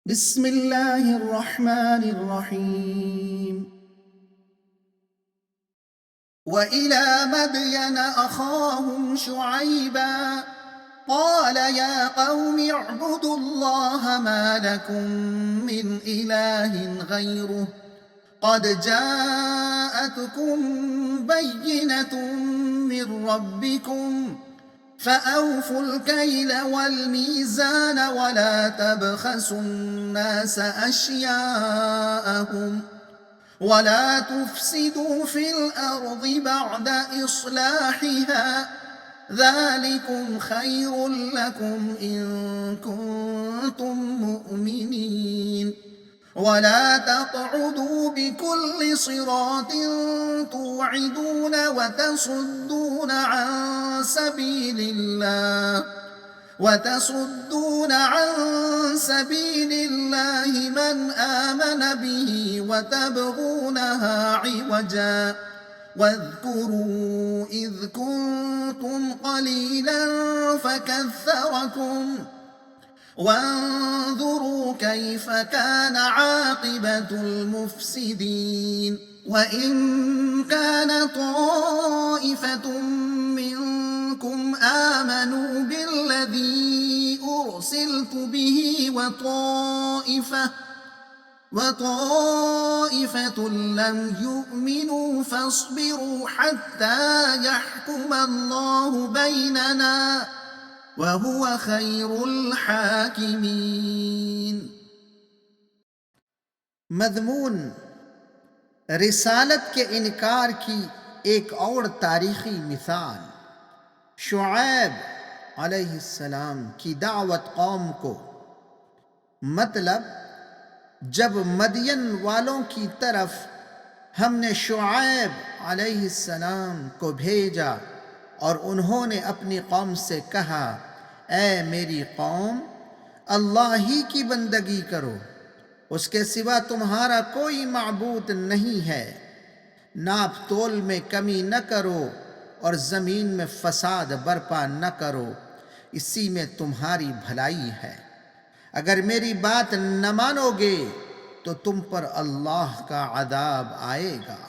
बिस्मिल्लाहिर्रहमानिर्रहीम। वइला मदयन अखाहुम शुअयबा क़ाल या क़ौमि अअ्बुदुल्लाह मा लकुम मिन इलाहिन गैरुहु क़द जाअतकुम बय्यिनतुम मिर रब्बिकुम फ़अौफ़ुल कैल वल मीज़ान वला तबख़सु अन्नास अश्याअहुम वला तुफ़्सिदू फ़िल अर्ज़ि बअद इस्लाहिहा ज़ालिकुम खैरुल लकुम इन कुन्तुम मुअ्मिनीन वला तक़उदू बिकुल्लि सिरातिन तुअिदून वतसुद्दून अन सबीलिल्लाहि मन आमन बिही वतबगूनहा इवजा वज़्कुरू इज़ कुन्तुम क़लीलन फ़कस्सरकुम वंज़ुरू कैफ़ कान आक़िबतुल मुफ़्सिदीन वइन कान ताइफ़तुम मिनकुम आमनू बिल्लज़ी उरसिलतु बिही वताइफ़तुन लम युमिनू फ़ास्बिरू हत्ता यहकुम अल्लाहु बैनना वहुवा खैरुल हाकिमीन। मज़मून रिसालत के इनकार की एक और तारीख़ी मिसाल शुऐब अलैहिस्सलाम की दावत कौम को। मतलब जब मदियन वालों की तरफ हमने शुऐब अलैहिस्सलाम को भेजा और उन्होंने अपनी कौम से कहा, ऐ मेरी कौम, अल्लाह ही की बंदगी करो, उसके सिवा तुम्हारा कोई माबूद नहीं है, नाप तोल में कमी न करो और ज़मीन में फसाद बर्पा न करो, इसी में तुम्हारी भलाई है। अगर मेरी बात न मानोगे तो तुम पर अल्लाह का अज़ाब आएगा।